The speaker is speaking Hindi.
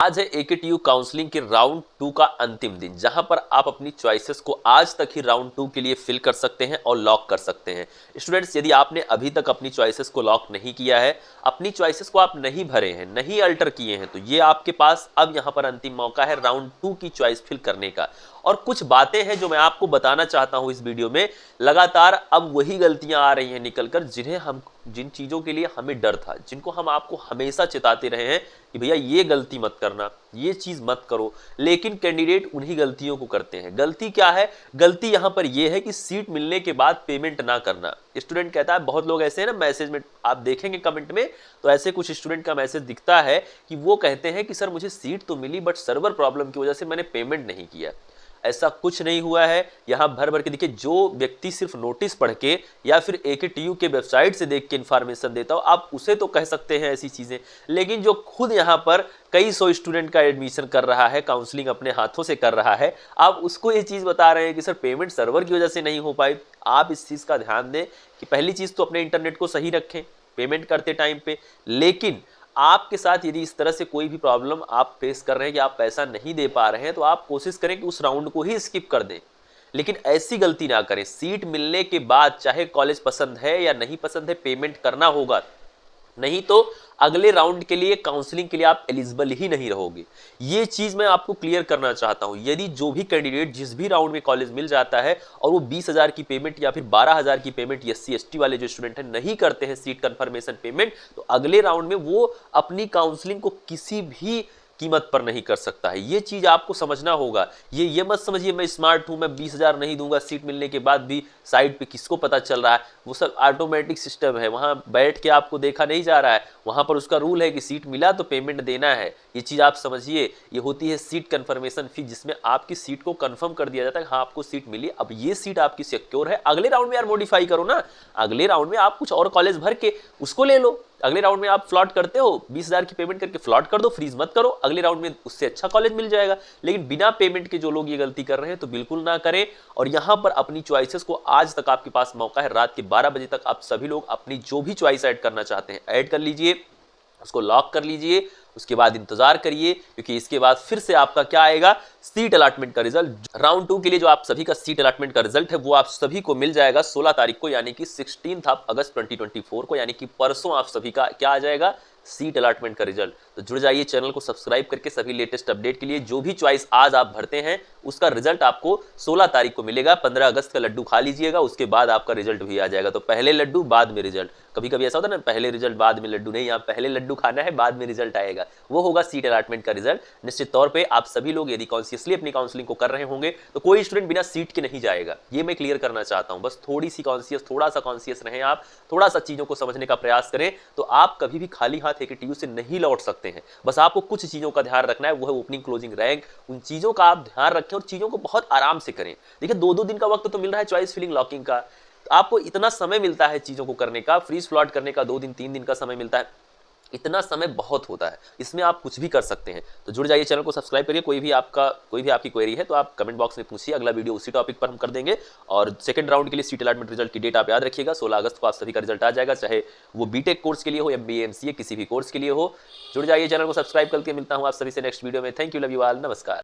आज है एकेटीयू काउंसलिंग के राउंड 2 का अंतिम दिन, जहां पर आप अपनी चॉइसेस को आज तक ही राउंड 2 के लिए फिल कर सकते हैं और लॉक कर सकते हैं। स्टूडेंट्स, यदि आपने अभी तक अपनी चॉइसेस को लॉक नहीं किया है, अपनी चॉइसेस को आप नहीं भरे हैं, नहीं अल्टर किए हैं, तो ये आपके पास अब यहां पर अंतिम मौका है राउंड 2 की चॉइस फिल करने का। और कुछ बातें हैं जो मैं आपको बताना चाहता हूं इस वीडियो में। लगातार अब वही गलतियां आ रही हैं निकलकर जिन चीजों के लिए हमें डर था, जिनको हम आपको हमेशा चेताते रहे हैं कि भैया ये गलती मत करना, ये चीज मत करो, लेकिन कैंडिडेट उन्हीं गलतियों को करते हैं। गलती क्या है? गलती यहां पर यह है कि सीट मिलने के बाद पेमेंट ना करना। स्टूडेंट कहता है, बहुत लोग ऐसे हैं ना, मैसेज में आप देखेंगे कमेंट में, तो ऐसे कुछ स्टूडेंट का मैसेज दिखता है कि वो कहते हैं कि सर मुझे सीट तो मिली बट सर्वर प्रॉब्लम की वजह से मैंने पेमेंट नहीं किया। ऐसा कुछ नहीं हुआ है। यहां भर भर के देखिए, जो व्यक्ति सिर्फ नोटिस पढ़ के या फिर एकेटीयू के वेबसाइट से देख के इन्फॉर्मेशन देता हो, आप उसे तो कह सकते हैं ऐसी चीजें, लेकिन जो खुद यहां पर कई सौ स्टूडेंट का एडमिशन कर रहा है, काउंसलिंग अपने हाथों से कर रहा है, आप उसको ये चीज बता रहे हैं कि सर पेमेंट सर्वर की वजह से नहीं हो पाई। आप इस चीज का ध्यान दें कि पहली चीज तो अपने इंटरनेट को सही रखें पेमेंट करते टाइम पे। लेकिन आपके साथ यदि इस तरह से कोई भी प्रॉब्लम आप फेस कर रहे हैं कि आप पैसा नहीं दे पा रहे हैं, तो आप कोशिश करें कि उस राउंड को ही स्किप कर दें। लेकिन ऐसी गलती ना करें। सीट मिलने के बाद चाहे कॉलेज पसंद है या नहीं पसंद है, पेमेंट करना होगा, नहीं तो अगले राउंड के लिए, काउंसलिंग के लिए आप एलिजिबल ही नहीं रहोगे। ये चीज मैं आपको क्लियर करना चाहता हूं। यदि जो भी कैंडिडेट जिस भी राउंड में कॉलेज मिल जाता है और वो 20,000 की पेमेंट या फिर 12,000 की पेमेंट SC ST वाले जो स्टूडेंट हैं नहीं करते हैं सीट कंफर्मेशन पेमेंट, तो अगले राउंड में वो अपनी काउंसलिंग को किसी भी कीमत पर नहीं कर सकता है। ये चीज आपको समझना होगा। ये मत समझिए मैं स्मार्ट हूं, मैं 20,000 नहीं दूंगा सीट मिलने के बाद भी, साइड पे किसको पता चल रहा है। वो सब ऑटोमेटिक सिस्टम है, वहां बैठ के आपको देखा नहीं जा रहा है, वहां पर उसका रूल है कि सीट मिला तो पेमेंट देना है। ये चीज आप समझिए। ये होती है सीट कंफर्मेशन फीस, जिसमें आपकी सीट को कंफर्म कर दिया जाता है, हाँ आपको सीट मिली, अब ये सीट आपकी सिक्योर है। अगले राउंड में यार मॉडिफाई करो ना, अगले राउंड में आप कुछ और कॉलेज भर के उसको ले लो। अगले राउंड में आप फ्लॉट करते हो, 20,000 की पेमेंट करके फ्लॉट कर दो, फ्रीज मत करो, अगले राउंड में उससे अच्छा कॉलेज मिल जाएगा। लेकिन बिना पेमेंट के जो लोग ये गलती कर रहे हैं, तो बिल्कुल ना करें। और यहां पर अपनी चॉइसेस को, आज तक आपके पास मौका है, रात के 12 बजे तक आप सभी लोग अपनी जो भी चॉइस ऐड करना चाहते हैं ऐड कर लीजिए, उसको लॉक कर लीजिए। उसके बाद इंतजार करिए, क्योंकि इसके बाद फिर से आपका क्या आएगा, सीट अलॉटमेंट का रिजल्ट। राउंड 2 के लिए जो आप सभी का सीट अलॉटमेंट का रिजल्ट है, वो आप सभी को मिल जाएगा 16 तारीख को, यानी कि 16 अगस्त 2024 को, यानी कि परसों आप सभी का क्या आ जाएगा, सीट अलॉटमेंट का रिजल्ट। तो जुड़ जाइए चैनल को सब्सक्राइब करके सभी लेटेस्ट अपडेट के लिए। जो भी चॉइस आज आप भरते हैं उसका रिजल्ट आपको 16 तारीख को मिलेगा। 15 अगस्त का लड्डू खा लीजिएगा, उसके बाद आपका रिजल्ट भी आ जाएगा। तो पहले लड्डू बाद में रिजल्ट। कभी कभी ऐसा होता है ना, पहले रिजल्ट बाद में लड्डू, नहीं, आप पहले लड्डू खाना है बाद में रिजल्ट आएगा, वो होगा सीट अलॉटमेंट का रिजल्ट। निश्चित तौर पे आप सभी लोग यदि कॉन्शियसली अपनी काउंसलिंग को कर रहे होंगे, तो कोई स्टूडेंट बिना सीट के नहीं जाएगा, ये मैं क्लियर करना चाहता हूं। बस थोड़ा सा कॉन्शियस रहें आप, थोड़ा सा चीजों को समझने का प्रयास करें, तो आप कभी भी खाली हाथ एकेटीयू से नहीं लौट सकते हैं। बस आपको कुछ चीजों का ध्यान रखना है, वो है ओपनिंग क्लोजिंग रैंक। उन चीजों का आप ध्यान रखें और चीजों को बहुत आराम से करें। देखिए 2-2 दिन का वक्त तो मिल रहा है चॉइस फिलिंग लॉकिंग का, आपको इतना समय मिलता है चीजों को करने का, फ्रीज फ्लॉट करने का 2 दिन 3 दिन का समय मिलता है, इतना समय बहुत होता है, इसमें आप कुछ भी कर सकते हैं। तो जुड़ जाइए, चैनल को सब्सक्राइब करिए। कोई भी आपकी क्वेरी है तो आप कमेंट बॉक्स में पूछिए, अगला वीडियो उसी टॉपिक पर हम कर देंगे। और सेकंड राउंड के लिए सीट अलॉटमेंट रिजल्ट की डेट आप याद रखिएगा, 16 अगस्त को आप सभी का रिजल्ट आ जाएगा, चाहे वो बीटेक कोर्स के लिए हो या MBA MCA किसी भी कोर्स के लिए हो। जुड़ जाइए, चैनल को सब्सक्राइब करके मिलता हूं आप सभी से नेक्स्ट वीडियो में। Thank you, love you all, नमस्कार।